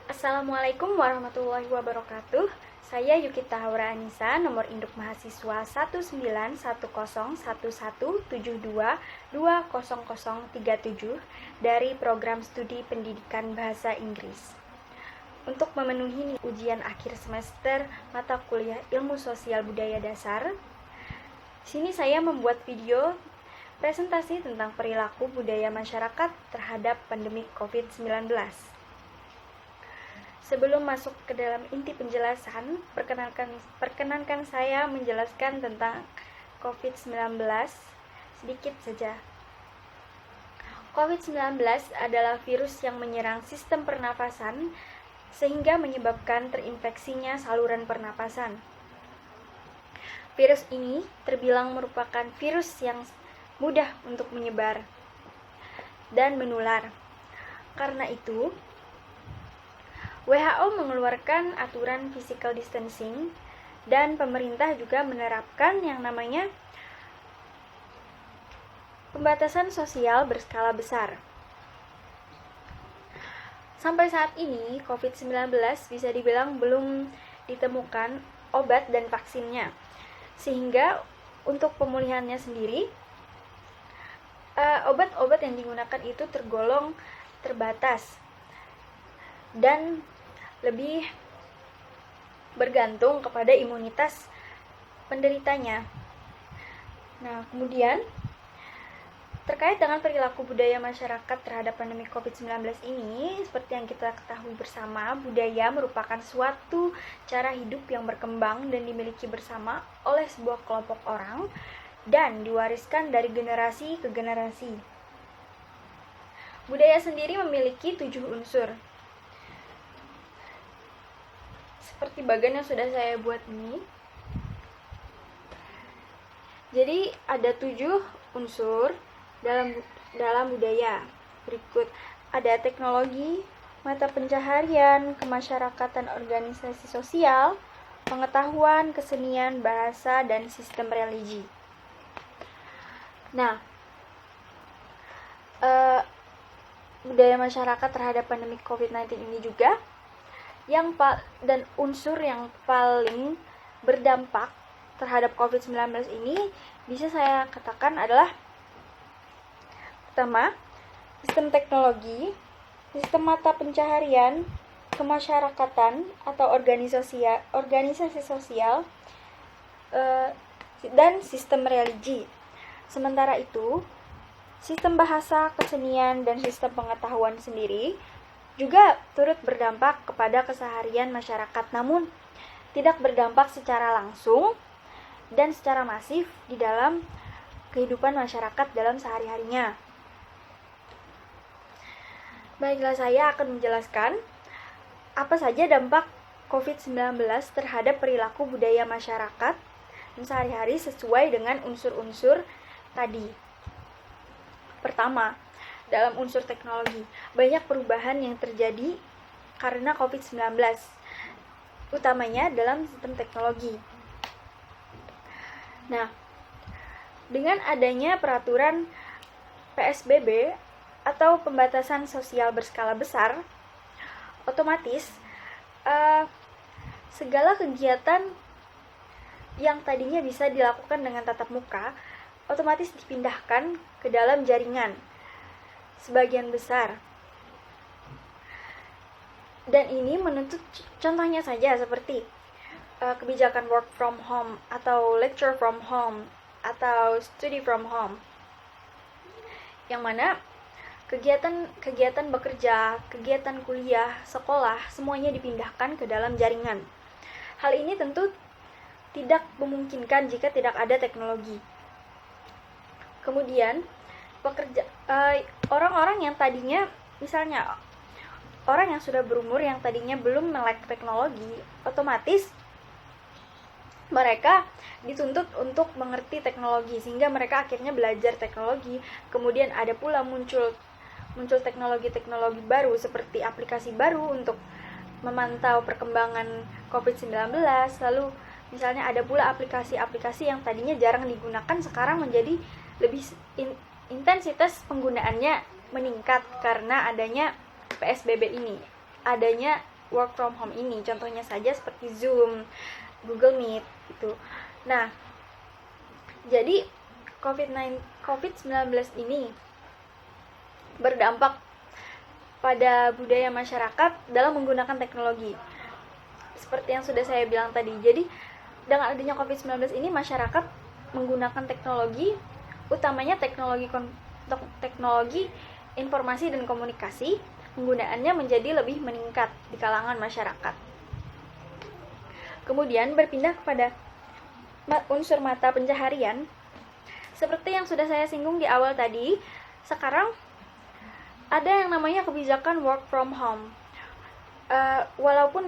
Assalamualaikum warahmatullahi wabarakatuh. Saya Yukita Haura Anissa, nomor induk mahasiswa 191111172200037 dari program studi pendidikan bahasa Inggris. Untuk memenuhi ujian akhir semester mata kuliah Ilmu Sosial Budaya Dasar, sini saya membuat video presentasi tentang perilaku budaya masyarakat terhadap pandemi COVID-19. Sebelum masuk ke dalam inti penjelasan, perkenankan saya menjelaskan tentang COVID-19 sedikit saja. COVID-19 adalah virus yang menyerang sistem pernafasan sehingga menyebabkan terinfeksinya saluran pernapasan. Virus ini terbilang merupakan virus yang mudah untuk menyebar dan menular. Karena itu, WHO mengeluarkan aturan physical distancing dan pemerintah juga menerapkan yang namanya pembatasan sosial berskala besar. Sampai saat ini, COVID-19 bisa dibilang belum ditemukan obat dan vaksinnya. Sehingga untuk pemulihannya sendiri, obat-obat yang digunakan itu tergolong terbatas dan lebih bergantung kepada imunitas penderitanya. Nah, kemudian terkait dengan perilaku budaya masyarakat terhadap pandemi COVID-19 ini, seperti yang kita ketahui bersama, budaya merupakan suatu cara hidup yang berkembang dan dimiliki bersama oleh sebuah kelompok orang dan diwariskan dari generasi ke generasi. Budaya sendiri memiliki 7 unsur. Seperti bagian yang sudah saya buat ini. Jadi ada 7 unsur dalam budaya. Berikut ada teknologi, mata pencaharian, kemasyarakatan, organisasi sosial, pengetahuan, kesenian, bahasa, dan sistem religi. Nah, budaya masyarakat terhadap pandemi COVID-19 ini juga dan unsur yang paling berdampak terhadap COVID-19 ini bisa saya katakan adalah pertama, sistem teknologi, sistem mata pencaharian, kemasyarakatan atau organisasi sosial, dan sistem religi. Sementara itu, sistem bahasa, kesenian, dan sistem pengetahuan sendiri juga turut berdampak kepada keseharian masyarakat, namun tidak berdampak secara langsung dan secara masif di dalam kehidupan masyarakat dalam sehari-harinya. Baiklah, saya akan menjelaskan apa saja dampak COVID-19 terhadap perilaku budaya masyarakat dan sehari-hari sesuai dengan unsur-unsur tadi. Pertama, dalam unsur teknologi, banyak perubahan yang terjadi karena COVID-19, utamanya dalam sistem teknologi. Nah, dengan adanya peraturan PSBB atau pembatasan sosial berskala besar, otomatis segala kegiatan yang tadinya bisa dilakukan dengan tatap muka, otomatis dipindahkan ke dalam jaringan sebagian besar. Dan ini menuntut contohnya saja seperti kebijakan work from home atau lecture from home atau study from home, yang mana kegiatan bekerja, kegiatan kuliah, sekolah, semuanya dipindahkan ke dalam jaringan. Hal ini tentu tidak memungkinkan jika tidak ada teknologi. Kemudian orang-orang yang tadinya, misalnya orang yang sudah berumur yang tadinya belum melek teknologi, otomatis mereka dituntut untuk mengerti teknologi sehingga mereka akhirnya belajar teknologi. Kemudian ada pula muncul teknologi-teknologi baru seperti aplikasi baru untuk memantau perkembangan COVID-19. Lalu misalnya ada pula aplikasi-aplikasi yang tadinya jarang digunakan sekarang menjadi lebih intensitas penggunaannya meningkat karena adanya PSBB ini, adanya work from home ini. Contohnya saja seperti Zoom, Google Meet gitu. Nah, jadi COVID-19 ini berdampak pada budaya masyarakat dalam menggunakan teknologi. Seperti yang sudah saya bilang tadi. Jadi, dengan adanya COVID-19 ini masyarakat menggunakan teknologi, utamanya teknologi informasi dan komunikasi, penggunaannya menjadi lebih meningkat di kalangan masyarakat. Kemudian berpindah kepada unsur mata pencaharian. Seperti yang sudah saya singgung di awal tadi, sekarang ada yang namanya kebijakan work from home. Walaupun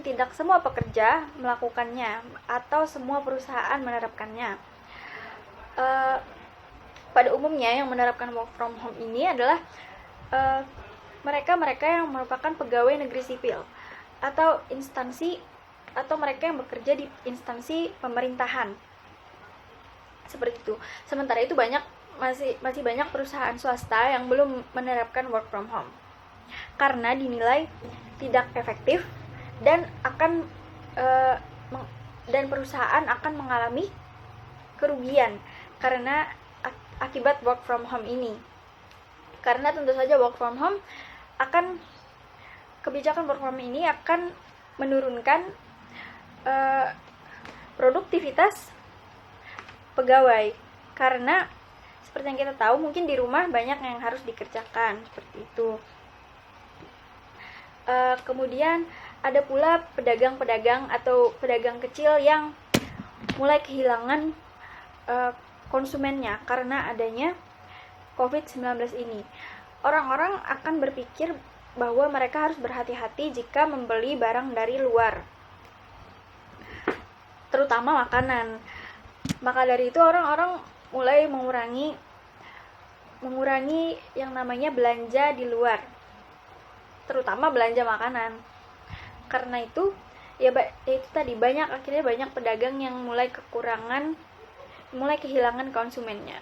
tidak semua pekerja melakukannya atau semua perusahaan menerapkannya, pada umumnya yang menerapkan work from home ini adalah mereka yang merupakan pegawai negeri sipil atau mereka yang bekerja di instansi pemerintahan seperti itu. Sementara itu masih banyak perusahaan swasta yang belum menerapkan work from home karena dinilai tidak efektif dan perusahaan akan mengalami kerugian karena akibat work from home ini. Karena tentu saja kebijakan work from home ini akan menurunkan produktivitas pegawai, karena seperti yang kita tahu mungkin di rumah banyak yang harus dikerjakan seperti itu. Kemudian ada pula pedagang-pedagang atau pedagang kecil yang mulai kehilangan konsumennya karena adanya COVID-19 ini. Orang-orang akan berpikir bahwa mereka harus berhati-hati jika membeli barang dari luar, terutama makanan. Maka dari itu orang-orang mulai mengurangi yang namanya belanja di luar, terutama belanja makanan. Karena itu itu tadi akhirnya banyak pedagang yang mulai kehilangan konsumennya.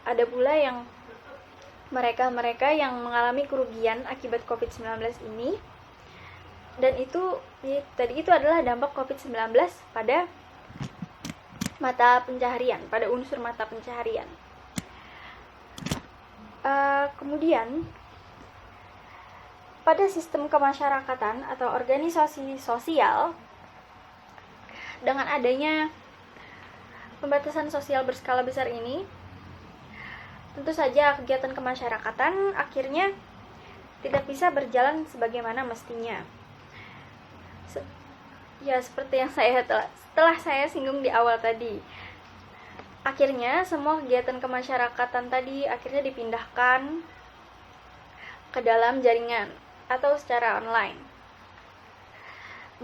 Ada pula yang mereka yang mengalami kerugian akibat COVID-19 ini, dan itu adalah dampak COVID-19 pada unsur mata pencaharian. Kemudian pada sistem kemasyarakatan atau organisasi sosial, dengan adanya pembatasan sosial berskala besar ini, tentu saja kegiatan kemasyarakatan akhirnya tidak bisa berjalan sebagaimana mestinya. Seperti yang setelah saya singgung di awal tadi, akhirnya semua kegiatan kemasyarakatan tadi akhirnya dipindahkan ke dalam jaringan atau secara online.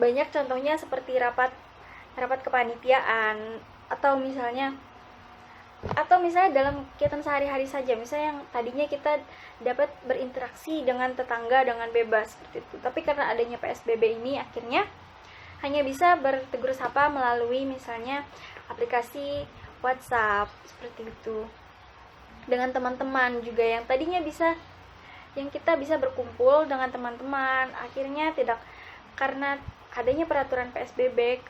Banyak contohnya seperti rapat kepanitiaan atau misalnya dalam kegiatan sehari-hari saja, misalnya yang tadinya kita dapat berinteraksi dengan tetangga dengan bebas seperti itu, tapi karena adanya PSBB ini akhirnya hanya bisa bertegur sapa melalui misalnya aplikasi WhatsApp seperti itu. Dengan teman-teman juga yang tadinya kita bisa berkumpul dengan teman-teman, akhirnya tidak, karena adanya peraturan PSBB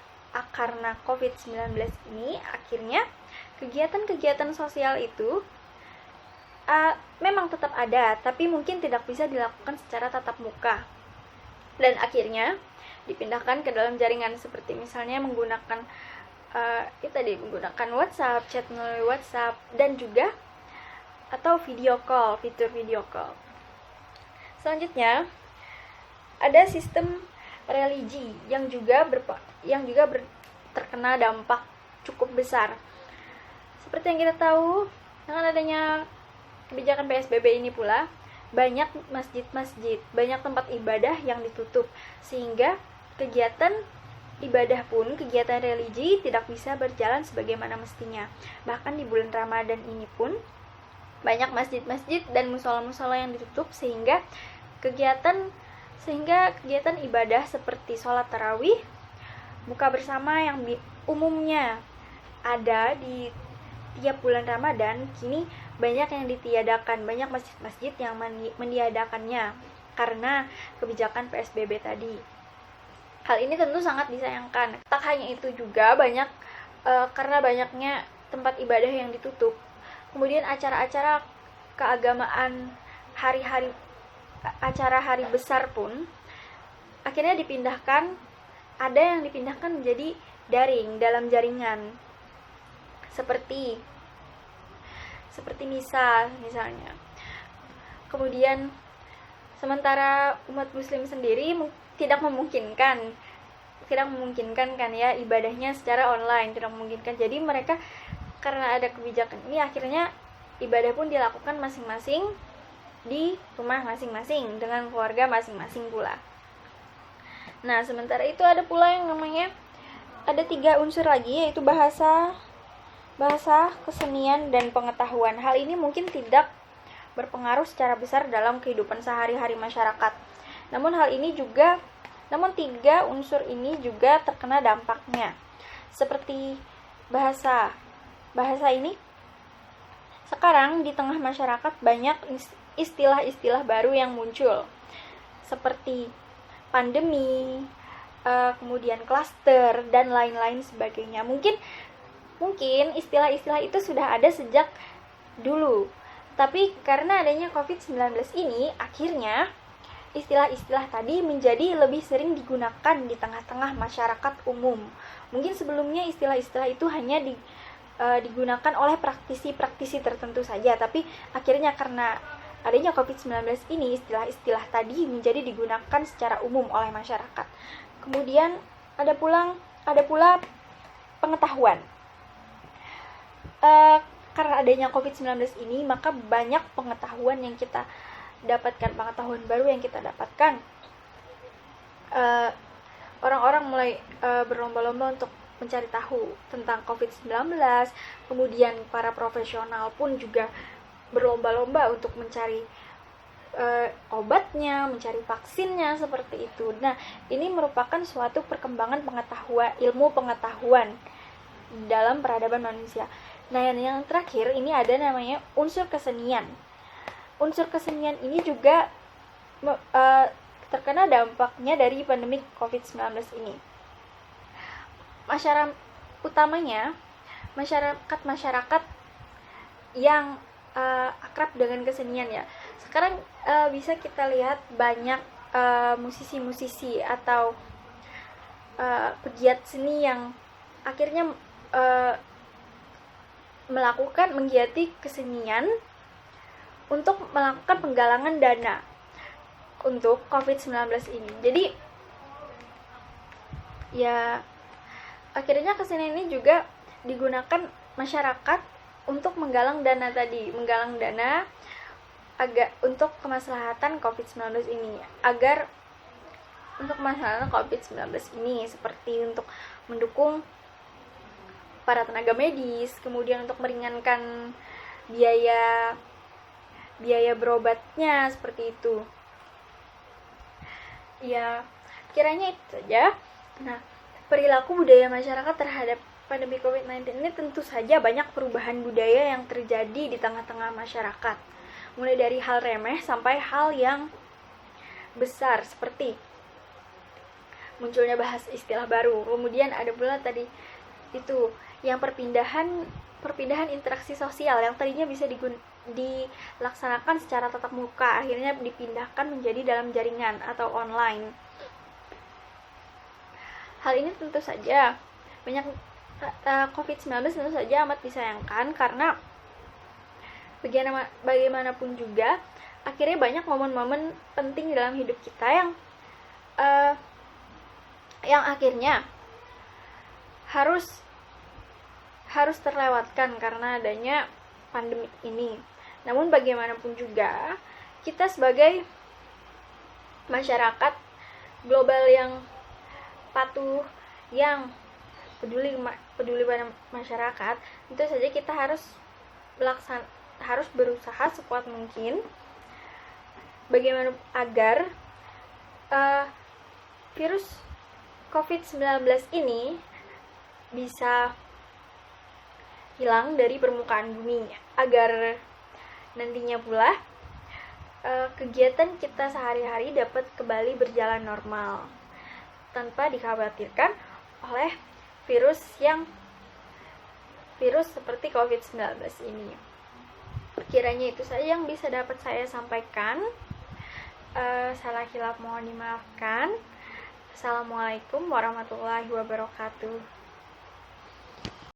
karena COVID-19 ini, akhirnya kegiatan-kegiatan sosial itu memang tetap ada, tapi mungkin tidak bisa dilakukan secara tatap muka, dan akhirnya dipindahkan ke dalam jaringan seperti misalnya menggunakan WhatsApp, chat melalui WhatsApp, dan juga atau fitur video call. Selanjutnya ada sistem religi yang juga terkena dampak cukup besar. Seperti yang kita tahu, dengan adanya kebijakan PSBB ini pula, banyak masjid-masjid, banyak tempat ibadah yang ditutup, sehingga kegiatan ibadah pun, kegiatan religi tidak bisa berjalan sebagaimana mestinya. Bahkan di bulan Ramadan ini pun banyak masjid-masjid dan musola-musola yang ditutup, sehingga kegiatan ibadah seperti sholat tarawih, buka bersama yang umumnya ada di tiap bulan Ramadan, kini banyak yang ditiadakan, banyak masjid-masjid yang meniadakannya karena kebijakan PSBB tadi. Hal ini tentu sangat disayangkan. Tak hanya itu juga karena banyaknya tempat ibadah yang ditutup. Kemudian acara-acara keagamaan, acara hari besar pun akhirnya dipindahkan. Ada yang dipindahkan menjadi daring dalam jaringan. Seperti misa misalnya. Kemudian sementara umat muslim sendiri tidak memungkinkan kan ya ibadahnya secara online, tidak memungkinkan. Jadi mereka karena ada kebijakan ini akhirnya ibadah pun dilakukan masing-masing di rumah masing-masing dengan keluarga masing-masing pula. Nah, sementara itu ada pula yang namanya ada 3 unsur lagi, yaitu bahasa, kesenian, dan pengetahuan. Hal ini mungkin tidak berpengaruh secara besar dalam kehidupan sehari-hari masyarakat. Namun 3 unsur ini juga terkena dampaknya. Seperti bahasa. Bahasa ini sekarang di tengah masyarakat banyak istilah-istilah baru yang muncul. Seperti pandemi, kemudian klaster, dan lain-lain sebagainya. Mungkin istilah-istilah itu sudah ada sejak dulu. Tapi karena adanya COVID-19 ini, akhirnya istilah-istilah tadi menjadi lebih sering digunakan di tengah-tengah masyarakat umum. Mungkin sebelumnya istilah-istilah itu hanya digunakan oleh praktisi-praktisi tertentu saja, tapi akhirnya karena adanya COVID-19 ini, istilah-istilah tadi menjadi digunakan secara umum oleh masyarakat. Kemudian ada pula pengetahuan. Karena adanya COVID-19 ini, maka banyak pengetahuan yang kita dapatkan, pengetahuan baru yang kita dapatkan. Orang-orang mulai berlomba-lomba untuk mencari tahu tentang COVID-19, kemudian para profesional pun juga berlomba-lomba untuk mencari obatnya, mencari vaksinnya, seperti itu. Nah, ini merupakan suatu perkembangan ilmu pengetahuan dalam peradaban manusia. Nah, yang terakhir ini ada namanya unsur kesenian. Unsur kesenian ini juga terkena dampaknya dari pandemi COVID-19 ini. Utamanya masyarakat yang akrab dengan kesenian ya. Sekarang bisa kita lihat banyak musisi-musisi atau pegiat seni yang akhirnya menggiati kesenian untuk melakukan penggalangan dana untuk COVID-19 ini. Jadi ya akhirnya kesenian ini juga digunakan masyarakat untuk menggalang dana untuk kemaslahatan COVID-19 ini, seperti untuk mendukung para tenaga medis, kemudian untuk meringankan biaya berobatnya, seperti itu. Ya, kiranya itu saja. Nah, perilaku budaya masyarakat terhadap pandemi COVID-19 ini tentu saja banyak perubahan budaya yang terjadi di tengah-tengah masyarakat. Mulai dari hal remeh sampai hal yang besar, seperti munculnya bahasa istilah baru. Kemudian ada pula tadi itu yang perpindahan interaksi sosial yang tadinya bisa dilaksanakan secara tatap muka, akhirnya dipindahkan menjadi dalam jaringan atau online. Hal ini tentu saja COVID-19 tentu saja amat disayangkan, karena bagaimanapun juga akhirnya banyak momen-momen penting dalam hidup kita yang akhirnya harus terlewatkan karena adanya pandemi ini. Namun bagaimanapun juga kita sebagai masyarakat global yang patuh, yang peduli pada masyarakat, tentu saja kita harus berusaha sekuat mungkin bagaimana agar virus COVID-19 ini bisa hilang dari permukaan bumi, agar nantinya pula kegiatan kita sehari-hari dapat kembali berjalan normal tanpa dikhawatirkan oleh virus seperti COVID-19 ini. Kiranya itu saja yang bisa dapat saya sampaikan. Salah hilaf mohon dimaafkan. Assalamualaikum warahmatullahi wabarakatuh.